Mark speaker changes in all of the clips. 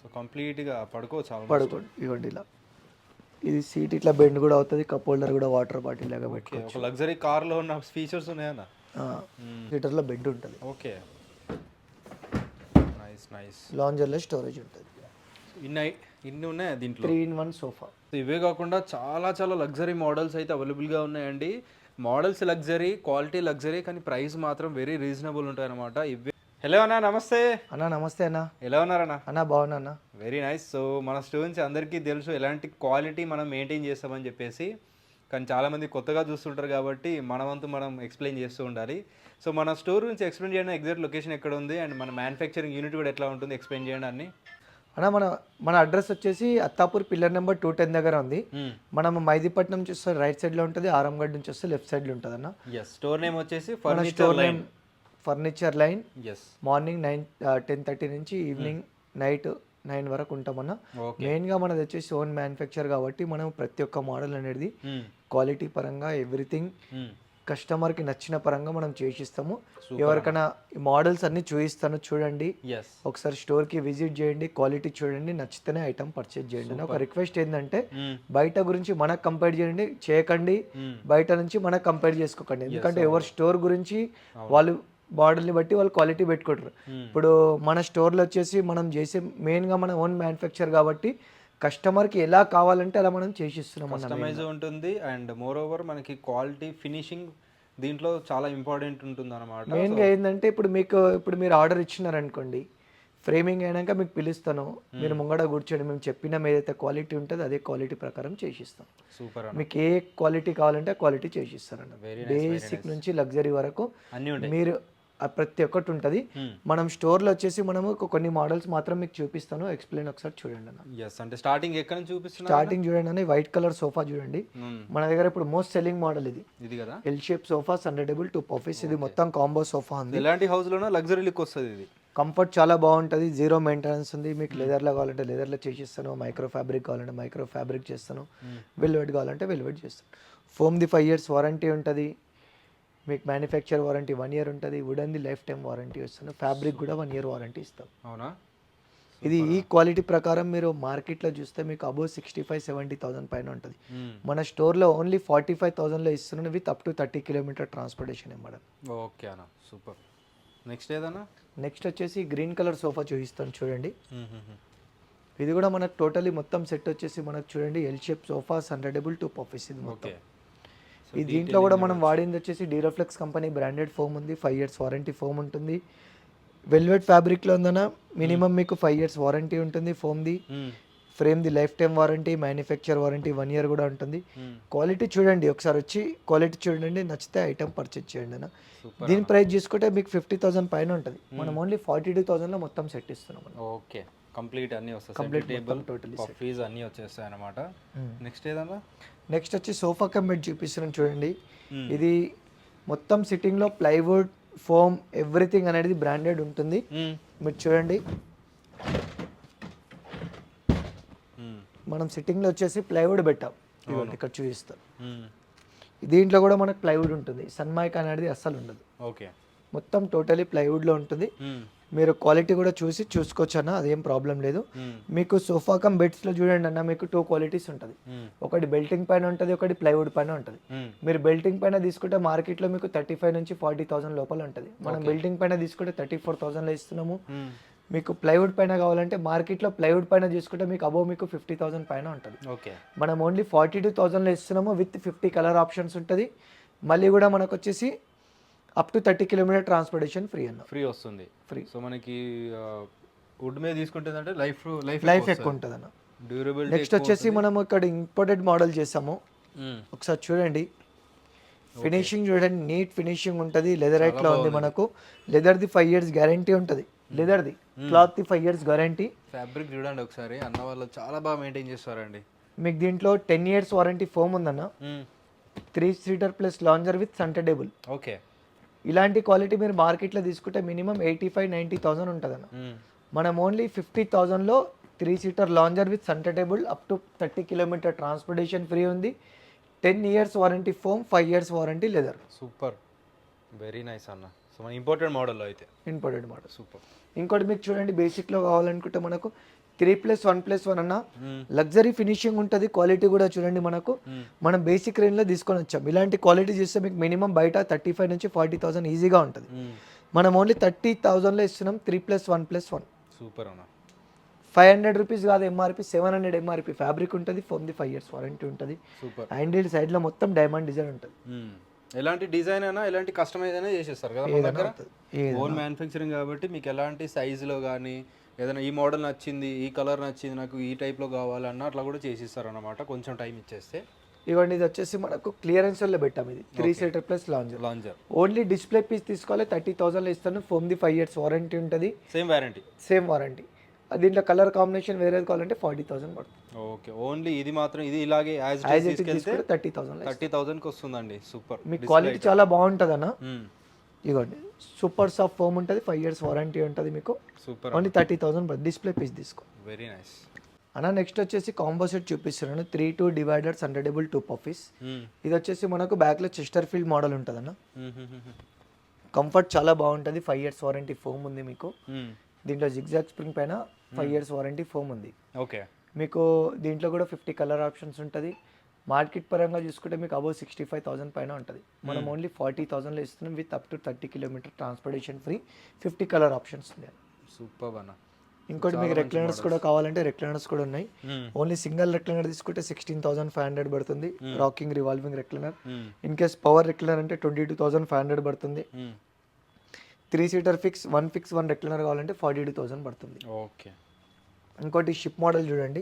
Speaker 1: So కంప్లీట్గా పడుకోవచ్చు.
Speaker 2: పడుకోండి, ఇవ్వండి ఇలా. ఇది సీట్ ఇట్లా బెండ్ కూడా అవుతుంది, కప్ హోల్డర్ కూడా వాటర్ బాటిల్ లాగా పెట్టుకోవచ్చు.
Speaker 1: ఒక లగ్జరీ కార్లో ఉన్న ఫీచర్స్ ఉన్నాయన్న.
Speaker 2: లీటర్లో బెడ్ ఉంటుంది.
Speaker 1: Okay, nice nice.
Speaker 2: లాంజర్లో స్టోరేజ్ ఉంటుంది.
Speaker 1: ఇన్ని ఉన్నాయి దీంట్లో.
Speaker 2: 3-in-1 sofa.
Speaker 1: ఇవే కాకుండా చాలా చాలా లగ్జరీ మోడల్స్ అయితే అవైలబుల్గా ఉన్నాయండి. మోడల్స్ లగ్జరీ, క్వాలిటీ లగ్జరీ, కానీ ప్రైస్ మాత్రం వెరీ రీజనబుల్ ఉంటాయి అనమాట. ఇవే. హలో అన్న, నమస్తే
Speaker 2: అన్న. నమస్తే అన్న.
Speaker 1: ఎలా ఉన్నారన్న?
Speaker 2: అన్న బాగున్నా అన్న.
Speaker 1: Very nice. సో మన స్టూడెంట్స్ అందరికీ తెలుసు ఎలాంటి క్వాలిటీ మనం మెయింటైన్ చేస్తామని చెప్పేసి, కానీ చాలామంది కొత్తగా చూస్తుంటారు కాబట్టి మన వంతు మనం ఎక్స్ప్లెయిన్ చేస్తూ ఉండాలి. సో మన స్టోర్ గురించి ఎక్స్ప్లెయిన్ చేయండి. ఎగ్జాక్ట్ లొకేషన్ ఎక్కడ ఉంది అండ్ మన మ్యానుఫ్యాక్చరింగ్ యూనిట్ కూడా ఎట్లా ఉంటుంది ఎక్స్ప్లెయిన్ చేయండి అన్ని.
Speaker 2: అన్న మన అడ్రస్ వచ్చేసి అత్తాపూర్ పిల్లర్ నెంబర్ 210 దగ్గర ఉంది. మనం మైదీపట్నం నుంచి వస్తే రైట్ సైడ్లో ఉంటుంది, ఆరంగడ్ నుంచి వస్తే లెఫ్ట్ సైడ్లో ఉంటుంది అన్న.
Speaker 1: స్టోర్ నేమ్ వచ్చేసి
Speaker 2: ఫర్నిచర్ లైన్. మార్నింగ్ 10:30 నుంచి ఈవినింగ్ నైట్ 9 వరకు ఉంటామన్న. మెయిన్గా మనది వచ్చేసి ఓన్ మ్యానుఫ్యాక్చర్ కాబట్టి మనం ప్రతి ఒక్క మోడల్ అనేది క్వాలిటీ పరంగా ఎవ్రీథింగ్ కస్టమర్కి నచ్చిన పరంగా మనం చేసిస్తాము. ఎవరికైనా ఈ మోడల్స్ అన్ని చూపిస్తాను, చూడండి. ఒకసారి స్టోర్కి విజిట్ చేయండి, క్వాలిటీ చూడండి, నచ్చితేనే ఐటమ్ పర్చేజ్ చేయండి. ఒక రిక్వెస్ట్ ఏంటంటే బయట గురించి మనకు కంపేర్ చేయకండి, బయట నుంచి మనకు కంపేర్ చేసుకోకండి. ఎందుకంటే ఎవరి స్టోర్ గురించి వాళ్ళు మోడల్ని బట్టి వాళ్ళు క్వాలిటీ పెట్టుకుంటారు. ఇప్పుడు మన స్టోర్లో వచ్చేసి మనం చేసే మెయిన్గా మన ఓన్ మ్యానుఫ్యాక్చర్ కాబట్టి కస్టమర్కి ఎలా కావాలంటే అలా మనం చేసిస్తున్నాం.
Speaker 1: కస్టమైజ్ ఉంటుంది అండ్ మోర్ ఓవర్ మనకి క్వాలిటీ ఫినిషింగ్ దీంట్లో చాలా ఇంపార్టెంట్ ఉంటుంది అనమాట.
Speaker 2: మెయిన్గా ఏంటంటే ఇప్పుడు మీరు ఆర్డర్ ఇచ్చినారనుకోండి, ఫ్రేమింగ్ అయినాక మీకు పిలుస్తాను, మీరు ముంగడ కూర్చోండి, మేము చెప్పిన ఏదైతే క్వాలిటీ ఉంటుందో అదే క్వాలిటీ ప్రకారం చేసిస్తాం.
Speaker 1: సూపర్.
Speaker 2: మీకు ఏ క్వాలిటీ కావాలంటే క్వాలిటీ చేసిస్తారన్న. బేసిక్ నుంచి లగ్జరీ వరకు మీరు ప్రతి ఒక్కటి ఉంటుంది. మనం స్టోర్లో వచ్చేసి మనము కొన్ని మోడల్స్ మాత్రం మీకు చూపిస్తాను, ఎక్స్ప్లెయిన్ ఒకసారి చూడండి అన్న.
Speaker 1: అంటే స్టార్టింగ్ ఎక్కడ నుంచి చూపిస్తున్నా?
Speaker 2: స్టార్టింగ్ చూడండి అన్న, వైట్ కలర్ సోఫా చూడండి. మన దగ్గర ఇప్పుడు మోస్ట్ సెల్లింగ్ మోడల్ ఇది కదా, ఎల్ షేప్ సోఫా, సన్డేబుల్ 2 ఆఫీస్. ఇది మొత్తం కాంబో సోఫా ఉంది.
Speaker 1: ఎలాంటి హౌస్ లోనో లగ్జరీ లుక్ వస్తుంది. ఇది
Speaker 2: కంఫర్ట్ చాలా బాగుంటుంది, జీరో మెయింటెనెన్స్ ఉంది. మీకు లెదర్లో కావాలంటే లెదర్లో చేసిస్తాను, మైక్రో ఫ్యాబ్రిక్ కావాలంటే మైక్రో ఫ్యాబ్రిక్ చేస్తాను, వెల్వెట్ కావాలంటే వెల్వెట్ చేస్తాను. ఫోమ్ది 5 years వారంటీ ఉంటుంది. మీకు మ్యానుఫ్యాక్చర్ వారంటీ 1 year ఉంటుంది. వుడన్ది లైఫ్ టైం వారంటీ వస్తుంది. ఫ్యాబ్రిక్ కూడా 1 year వారంటీ ఇస్తాం.
Speaker 1: అవునా?
Speaker 2: ఇది ఈ క్వాలిటీ ప్రకారం మీరు మార్కెట్లో చూస్తే మీకు అబౌవ్ 65-70,000 పైన ఉంటుంది. మన స్టోర్లో ఓన్లీ 45,000లో ఇస్తున్నాను, with up to 30 kilometer transportation madam.
Speaker 1: Okay అన్న, సూపర్. నెక్స్ట్ ఏదన్నా?
Speaker 2: నెక్స్ట్ వచ్చేసి గ్రీన్ కలర్ సోఫా చూపిస్తాను చూడండి. ఇది కూడా మనకు టోటలీ మొత్తం సెట్ వచ్చేసి మనకు చూడండి, ఎల్ షేప్ సోఫా, సన్డేబుల్ 2 ఆఫీస్. ఇది మొత్తం ఈ దీంట్లో కూడా మనం వాడింది వచ్చేసి డీరోఫ్లెక్స్ కంపెనీ బ్రాండెడ్ ఫోమ్ ఉంది. 5 years వారంటీ ఫోమ్ ఉంటుంది. వెల్వెట్ ఫ్యాబ్రిక్లో ఉందన్న, మినిమం మీకు 5 years వారంటీ ఉంటుంది. ఫోమ్ది, ఫ్రేమ్ది lifetime warranty, manufacture warranty 1 year కూడా ఉంటుంది. క్వాలిటీ చూడండి, ఒకసారి వచ్చి క్వాలిటీ చూడండి, నచ్చితే ఐటమ్ పర్చేజ్ చేయండి అన్న. దీని ప్రైస్ చూసుకుంటే మీకు 50,000 పైన ఉంటుంది. మనం ఓన్లీ 42,000లో మొత్తం సెట్ ఇస్తున్నాం.
Speaker 1: ఓకే, కంప్లీట్ అన్నీ వస్తాయి, కంప్లీట్ టేబుల్, టోటల్ ఫీజ్ అన్నీ వచ్చేస్తాయి అన్నమాట. నెక్స్ట్ ఏదన్నా?
Speaker 2: నెక్స్ట్ వచ్చి సోఫా కమ్ బెడ్ చూపిస్తున్నాను చూడండి. ఇది మొత్తం సిట్టింగ్లో ప్లైవుడ్, ఫోమ్, ఎవ్రీథింగ్ అనేది బ్రాండెడ్ ఉంటుంది. మీరు చూడండి, మనం సిట్టింగ్లో వచ్చేసి ప్లైవుడ్ పెట్టాం. ఇక్కడ చూపిస్తాం. దీంట్లో కూడా మనకు ప్లైవుడ్ ఉంటుంది. సన్మైక్ అనేది అస్సలు ఉండదు.
Speaker 1: ఓకే,
Speaker 2: మొత్తం టోటలీ ప్లైవుడ్లో ఉంటుంది. మీరు క్వాలిటీ కూడా చూసుకోవచ్చు అన్న, అదేం ప్రాబ్లం లేదు. మీకు సోఫా కమ్ బెడ్స్లో చూడండి అన్న, మీకు 2 qualities ఉంటుంది. ఒకటి బెల్టింగ్ పైన ఉంటుంది, ఒకటి ప్లైవుడ్ పైన ఉంటుంది. మీరు బెల్టింగ్ పైన తీసుకుంటే మార్కెట్లో మీకు 35,000-40,000 లోపల ఉంటుంది. మనం బెల్టింగ్ పైన తీసుకుంటే 34,000లో ఇస్తున్నాము. మీకు ప్లైవుడ్ పైన కావాలంటే మార్కెట్లో ప్లైవుడ్ పైన తీసుకుంటే మీకు అబోవ్ మీకు 50,000 పైన ఉంటుంది. మనం ఓన్లీ 42,000లో ఇస్తున్నాము, విత్ 50 కలర్ ఆప్షన్స్ ఉంటుంది. మళ్ళీ కూడా మనకు వచ్చేసి up to 30 kilometer transportation free అన్న.
Speaker 1: ఫ్రీ వస్తుంది,
Speaker 2: ఫ్రీ.
Speaker 1: సో మనకి వుడ్ మీద తీసుకుంటే అంటే
Speaker 2: లైఫ్ ఎక్కువ ఉంటుంది అన్న, డ్యూరబుల్. నెక్స్ట్ వచ్చేసి మనం ఇక్కడ ఇంపోర్టెడ్ మోడల్ చేసాము. ఒకసారి చూడండి, ఫినిషింగ్ చూడండి, నీట్ ఫినిషింగ్ ఉంటుంది. లెదర్ ఎట్లా ఉంది మనకు, లెదర్ది 5 years గ్యారంటీ ఉంటుంది. లెదర్ది క్లాత్ది 5 years గ్యారంటీ.
Speaker 1: ఫ్యాబ్రిక్ చూడండి ఒకసారి, అన్న వాళ్ళు చాలా బాగా మెయింటైన్ చేస్తారండి.
Speaker 2: మీకు దీంట్లో 10 years వారంటీ ఫోమ్ ఉందన్న. 3-seater plus lounger with centre table.
Speaker 1: Okay,
Speaker 2: ఇలాంటి క్వాలిటీ మీరు మార్కెట్లో తీసుకుంటే మినిమం 85-90,000 ఉంటుంది అన్న. మనం ఓన్లీ 50,000లో 3-seater lounger with centre table, up to 30 kilometer transportation free ఉంది. 10 years warranty foam, 5 years warranty leather.
Speaker 1: Super, very nice అన్న. సో మన ఇంపోర్టెడ్ మోడల్లో అయితే
Speaker 2: ఇంపోర్టెడ్ మోడల్
Speaker 1: సూపర్.
Speaker 2: ఇంకోటి మీకు చూడండి, బేసిక్లో కావాలనుకుంటే మనకు 3+1+1 అన్న లగ్జరీ ఫినిషింగ్ ఉంటుంది, క్వాలిటీ కూడా చూడండి మనకు మనం బేసిక్ రేంజ్లో తీసుకొని వచ్చాం. ఇలాంటి క్వాలిటీ చూస్తే మీకు మినిమం బయట 35 నుంచి 40,000 ఈజీగా ఉంటుంది. మనం ఓన్లీ 30,000లో ఇస్తున్నాం 3+1+1.
Speaker 1: సూపర్ అన్న.
Speaker 2: 500 రూపీస్ కాదు ఎంఆర్పి, 700 ఎంఆర్పి. ఫ్యాబ్రిక్ ఉంటుంది, ఫోమ్ది 5 years వారంటీ ఉంటుంది.
Speaker 1: సూపర్.
Speaker 2: హ్యాండిల్ సైడ్లో మొత్తం డైమండ్ డిజైన్ ఉంటుంది.
Speaker 1: ఎలాంటి డిజైన్ అయినా ఎలాంటి కస్టమైజ్ అయినా చేసేస్తారు కదా మన దగ్గర. ఓన్ మ్యానుఫ్యాక్చరింగ్ కాబట్టి మీకు ఎలాంటి సైజులో కానీ ఏదైనా ఈ మోడల్ నచ్చింది, ఈ కలర్ నచ్చింది, నాకు ఈ టైప్లో కావాలన్నా అట్లా కూడా చేసిస్తారు అన్నమాట కొంచెం టైం ఇచ్చేస్తే.
Speaker 2: ఇవ్వండి, ఇది వచ్చేసి మనకు క్లియరెన్స్లో పెట్టాం. ఇది 3 seater plus lounger. Only display piece తీసుకోవాలి, 30,000లో ఇస్తాను. ఫోమ్ది 5 years వారంటీ ఉంటుంది. Same warranty. దీంట్లో కలర్ కాంబినేషన్ వేరేది కావాలంటే 40,000 పడుతుంది.
Speaker 1: ఓకే, ఓన్లీ ఇది మాత్రం ఇది ఇలాగే యాజ్ తీసుకెళ్తే 30,000కి వస్తుందండి. సూపర్.
Speaker 2: మీ క్వాలిటీ చాలా బాగుంటుంది అన్న. ఇవ్వండి, సూపర్ సాఫ్ట్ ఫోమ్ ఉంటుంది, 5 years వారంటీ ఉంటుంది మీకు.
Speaker 1: సూపర్.
Speaker 2: ఓన్లీ 30,000 పడుతుంది. డిస్ప్లే పీస్ తీసుకో.
Speaker 1: వెరీ నైస్
Speaker 2: అన్న. నెక్స్ట్ వచ్చేసి కాంబో సెట్ చూపిస్తున్నాను. 3-2 డివైడర్స్ అండర్డబుల్ 2 పఫీస్. ఇది వచ్చేసి మనకు బ్యాక్లో చెస్టర్ ఫీల్డ్ మోడల్ ఉంటుంది అన్న. కంఫర్ట్ చాలా బాగుంటుంది, 5 years వారంటీ ఫోమ్ ఉంది మీకు. దీంట్లో జిగ్జాగ్ స్ప్రింగ్ పైన 5 years వారంటీ ఫోమ్ ఉంది.
Speaker 1: ఓకే.
Speaker 2: మీకు దీంట్లో కూడా 50 కలర్ ఆప్షన్స్ ఉంటుంది. మార్కెట్ పరంగా చూసుకుంటే మీకు అబౌవ్ 65,000 పైన ఉంటుంది. మనం ఓన్లీ 40,000లో ఇస్తున్నాం with up to 30 kilometer transportation free. 50 colour options ఉన్నాయి.
Speaker 1: సూపర్ అన్న.
Speaker 2: ఇంకోటి మీకు రెక్లైనర్స్ కూడా కావాలంటే రెక్లైనర్స్ కూడా ఉన్నాయి. ఓన్లీ సింగిల్ రెక్లైనర్ తీసుకుంటే 16,500 పడుతుంది. Rocking revolving recliner. In case power recliner అంటే 22,500 పడుతుంది. 3 seater ఫిక్స్ 1 రెక్లైనర్ కావాలంటే 42,000 పడుతుంది.
Speaker 1: ఓకే.
Speaker 2: ఇంకోటి షిప్ మోడల్ చూడండి,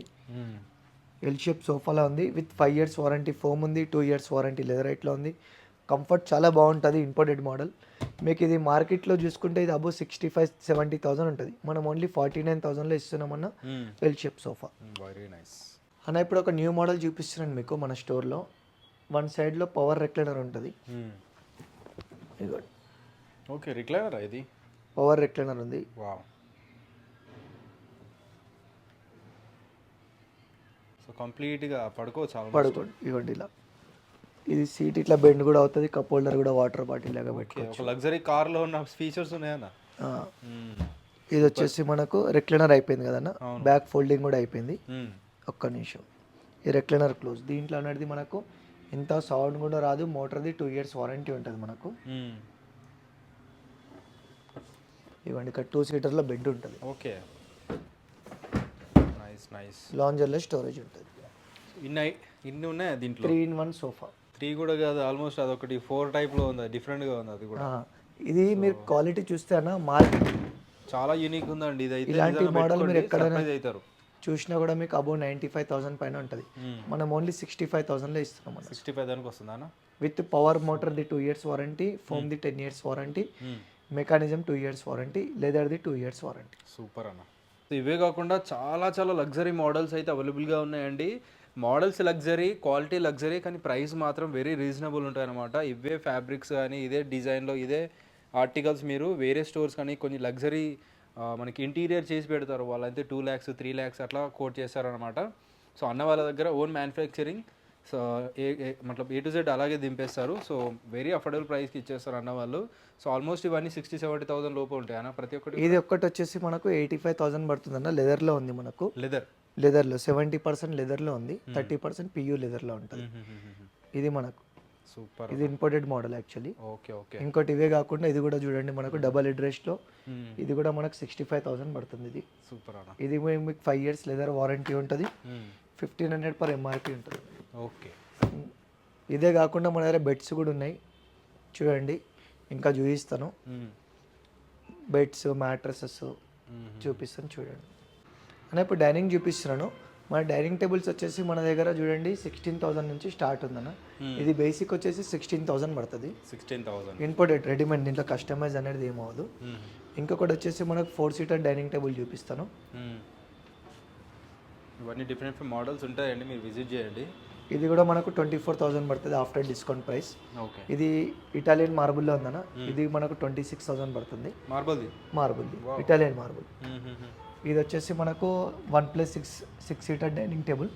Speaker 2: ఎల్ షేప్ సోఫాలో ఉంది విత్ 5 years వారంటీ ఫోమ్ ఉంది, 2 years వారంటీ లెదర్ రైట్లో ఉంది. కంఫర్ట్ చాలా బాగుంటుంది, ఇంపోర్టెడ్ మోడల్. మీకు ఇది మార్కెట్లో చూసుకుంటే ఇది అబౌవ్ 65-70,000 ఉంటుంది. మనం ఓన్లీ 49,000లో ఇస్తున్నామన్న L shape sofa.
Speaker 1: Very nice
Speaker 2: అన్న. ఇప్పుడు ఒక న్యూ మోడల్ చూపిస్తున్నాను మీకు మన స్టోర్లో. వన్ సైడ్లో పవర్ రెక్లైనర్ ఉంటుంది. ఇదిగోండి.
Speaker 1: ఓకే, రిక్లైనర్ ఇది.
Speaker 2: పవర్ రెక్లైనర్ ఉంది.
Speaker 1: వావ్. సో కంప్లీట్గా పడుకోండి.
Speaker 2: ఇవ్వండి ఇలా. ఇది సీట్ ఇట్లా బెండ్ కూడా అవుతుంది. కప్ హోల్డర్ కూడా వాటర్ బాటిల్ లాగా పెట్టుకోవచ్చు.
Speaker 1: ఒక లగ్జరీ కార్లో ఉన్న ఫీచర్స్ ఉన్నాయన్న.
Speaker 2: ఇది వచ్చేసి మనకు రెక్లైనర్ అయిపోయింది కదన్న. బ్యాక్ ఫోల్డింగ్ కూడా అయిపోయింది. ఒక్క నిమిషం. ఈ రెక్లైనర్ క్లోజ్. దీంట్లో అనేది మనకు ఇంత సౌండ్ కూడా రాదు. మోటార్ది 2 years వారంటీ ఉంటుంది మనకు. ఇవ్వండి, ఇక్కడ 2 seaterలో బెడ్ ఉంటుంది.
Speaker 1: Okay, nice nice.
Speaker 2: లాంజర్లో స్టోరేజ్ ఉంటుంది.
Speaker 1: ఇన్ని ఉన్నాయా దీంట్లో?
Speaker 2: 3-in-1 sofa.
Speaker 1: 3 కూడా కాదు, ఆల్మోస్ట్ అదొకటి 4 టైప్లో ఉంది, డిఫరెంట్గా ఉంది అది కూడా.
Speaker 2: ఇది మీరు క్వాలిటీ చూస్తే అన్న మార్కెట్
Speaker 1: చాలా యూనిక్ ఉందండి. ఇది అయితే
Speaker 2: ఇలాంటి మోడల్ మీరు ఎక్కడైనా
Speaker 1: అవుతారు
Speaker 2: చూసినా కూడా మీకు అబౌవ్ 95,000 పైన ఉంటుంది. మనం ఓన్లీ 65,000లో ఇస్తున్నాం.
Speaker 1: 65,000కి వస్తుందా?
Speaker 2: విత్ పవర్ మోటార్ది 2 years వారంటీ, ఫోమ్ది 10 years warranty, mechanism 2 years warranty, లెదర్ది 2 years వారంటీ.
Speaker 1: సూపర్ అన్న. ఇవే కాకుండా చాలా చాలా లగ్జరీ మోడల్స్ అయితే అవైలబుల్గా ఉన్నాయండి. మోడల్స్ లగ్జరీ, క్వాలిటీ లగ్జరీ, కానీ ప్రైస్ మాత్రం వెరీ రీజనబుల్ ఉంటాయి అన్నమాట. ఇవే ఫ్యాబ్రిక్స్ కానీ ఇదే డిజైన్లో ఇదే ఆర్టికల్స్ మీరు వేరే స్టోర్స్ కానీ కొన్ని లగ్జరీ మనకి ఇంటీరియర్ చేసి పెడతారు. వాళ్ళైతే 2 lakhs 3 lakhs అట్లా కోట్ చేస్తారనమాట. సో అన్న వాళ్ళ దగ్గర ఓన్ మ్యానుఫ్యాక్చరింగ్. సో మతలబ్ A to Z అలాగే దింపేస్తారు. సో వెరీ అఫోర్డబుల్ ప్రైస్కి ఇచ్చేస్తారు అన్న వాళ్ళు. సో ఆల్మోస్ట్ ఇవన్నీ 60-70,000 లోపు ఉంటాయి అన్న ప్రతి ఒక్కటి.
Speaker 2: ఇది ఒక్కటి వచ్చేసి మనకు 85,000 పడుతుంది అన్న. లెదర్లో ఉంది మనకు.
Speaker 1: లెదర్లో
Speaker 2: 70% లెదర్లో ఉంది, 30% PU లెదర్లో ఉంటుంది. ఇది మనకు
Speaker 1: సూపర్.
Speaker 2: ఇది imported model actually.
Speaker 1: Okay okay.
Speaker 2: ఇంకోటి ఇవే కాకుండా ఇది కూడా చూడండి మనకు డబల్ హెడ్ రెస్ట్లో. ఇది కూడా మనకు 65,000 పడుతుంది. ఇది
Speaker 1: సూపర్ అన్న.
Speaker 2: ఇది మీకు 5 years లెదర్ వారంటీ ఉంటుంది. 1,500 per MRP ఉంటుంది.
Speaker 1: ఓకే.
Speaker 2: ఇదే కాకుండా మన దగ్గర బెడ్స్ కూడా ఉన్నాయి చూడండి. ఇంకా చూపిస్తాను. బెడ్స్, మ్యాట్రసెస్ చూపిస్తాను చూడండి అన్న. ఇప్పుడు డైనింగ్ చూపిస్తున్నాను. మన డైనింగ్ టేబుల్స్ వచ్చేసి మన దగ్గర చూడండి 16,000 నుంచి స్టార్ట్ ఉందన్న. ఇది బేసిక్ వచ్చేసి 16,000 పడుతుంది.
Speaker 1: 16,000
Speaker 2: ఇంపోర్టెడ్ రెడీమేడ్. దీంట్లో కస్టమైజ్ అనేది ఏమవుదు. ఇంకొకటి వచ్చేసి మనకు 4 seater డైనింగ్ టేబుల్ చూపిస్తాను.
Speaker 1: ఇవన్నీ డిఫరెంట్ మోడల్స్ ఉంటాయండి, మీరు విజిట్ చేయండి.
Speaker 2: ఇది కూడా మనకు 24,000 పడుతుంది ఆఫ్టర్ డిస్కౌంట్ ప్రైస్.
Speaker 1: ఓకే.
Speaker 2: ఇది ఇటాలియన్ మార్బుల్లో ఉందన్న. ఇది మనకు 26,000 పడుతుంది. మార్బుల్ది ఇటాలియన్ మార్బుల్. ఇది వచ్చేసి మనకు 1+6 seater డైనింగ్ టేబుల్.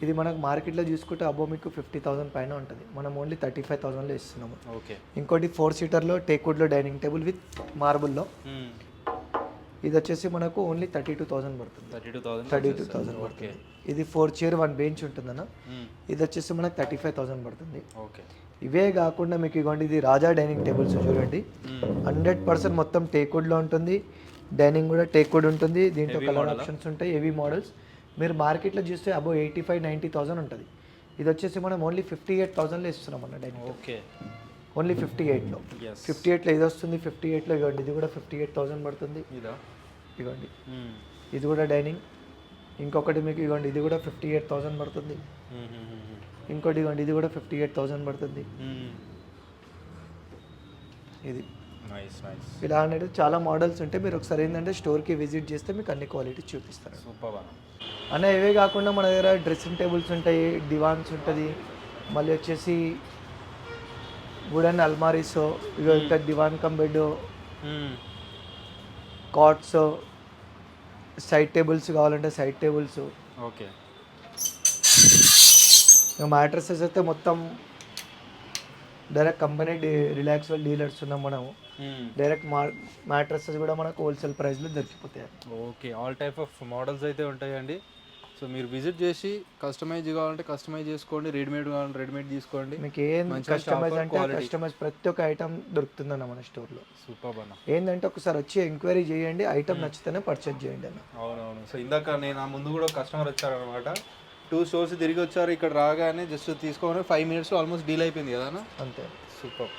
Speaker 2: ఇది మనకు మార్కెట్లో చూసుకుంటే అబో మీకు 50,000 పైన ఉంటుంది. మనం ఓన్లీ 35,000లో ఇస్తున్నాము.
Speaker 1: ఓకే.
Speaker 2: ఇంకోటి 4 seaterలో టేక్వుడ్లో డైనింగ్ టేబుల్ విత్ మార్బుల్లో. ఇది వచ్చేసి మనకు ఓన్లీ 32,000 పడుతుంది.
Speaker 1: 32,000.
Speaker 2: 32,000 పడుతుంది. ఇది 4 చైర్ 1 బెంచ్ ఉంటుందన్న. ఇది వచ్చేసి మనకు 35,000 పడుతుంది.
Speaker 1: ఓకే.
Speaker 2: ఇవే కాకుండా మీకు ఇవ్వండి ఇది రాజా డైనింగ్ టేబుల్స్ చూడండి, 100% మొత్తం టేక్వుడ్లో ఉంటుంది. డైనింగ్ కూడా టేక్వుడ్ ఉంటుంది. దీంట్లో కలర్ ఆప్షన్స్ ఉంటాయి, హెవీ మోడల్స్. మీరు మార్కెట్లో చూస్తే అబౌవ్ 85-90,000 ఉంటుంది. ఇది వచ్చేసి మనం ఓన్లీ 58,000లో ఇస్తున్నాం అన్న డైనింగ్.
Speaker 1: ఓకే.
Speaker 2: ఓన్లీ 58లో. 58లో ఇది వస్తుంది. 58లో ఇవ్వండి ఇది కూడా 58,000 పడుతుంది. ఇవ్వండి ఇది కూడా డైనింగ్. ఇంకొకటి మీకు ఇవ్వండి ఇది కూడా 58,000 పడుతుంది. ఇంకోటి ఇవ్వండి ఇది కూడా 58,000 పడుతుంది. ఇది ఇలా అనేది చాలా మోడల్స్ ఉంటాయి. మీరు ఒకసారి ఏంటంటే స్టోర్కి విజిట్ చేస్తే మీకు అన్ని క్వాలిటీ చూపిస్తారు.
Speaker 1: సూపర్
Speaker 2: అన్న. ఇవే కాకుండా మన దగ్గర డ్రెస్సింగ్ టేబుల్స్ ఉంటాయి, డివాన్స్ ఉంటుంది, మళ్ళీ వచ్చేసి వుడెన్ అల్మారీస్, ఇవి ఇంకా దివాన్ cum bed, cots, side tables కావాలంటే సైడ్ టేబుల్స్.
Speaker 1: ఓకే.
Speaker 2: మ్యాట్రసెస్ అయితే మొత్తం డైరెక్ట్ కంపెనీ రిలాక్స్ డీలర్స్ ఉన్నాం మనము. డైరెక్ట్ మ్యాట్రసెస్ కూడా మనకు హోల్సేల్ ప్రైస్లో దొరికిపోతాయి.
Speaker 1: Okay. All type of models అయితే ఉంటాయండి. సో మీరు విజిట్ చేసి కస్టమైజ్ కావాలంటే కస్టమైజ్ చేసుకోండి, రెడీమేడ్ కావాలంటే రెడీమేడ్ తీసుకోండి.
Speaker 2: మీకు ఏం కస్టమైజ్ అంటే కస్టమైజ్ ప్రతి ఒక్క ఐటమ్ దొరుకుతుందన్న మన స్టోర్లో.
Speaker 1: సూపర్ అన్న.
Speaker 2: ఏంటంటే ఒకసారి వచ్చి ఎంక్వైరీ చేయండి, ఐటమ్ నచ్చితేనే పర్చేజ్ చేయండి అన్న.
Speaker 1: అవునవును. సో ఇందాక నేను ఆ ముందు కూడా కస్టమర్ వచ్చారనమాట, 2 స్టోర్స్ తిరిగి వచ్చారు. ఇక్కడ రాగానే జస్ట్ తీసుకోగానే 5 minutes ఆల్మోస్ట్ డీల్ అయిపోయింది కదా అన్న.
Speaker 2: అంతే.
Speaker 1: సూపర్.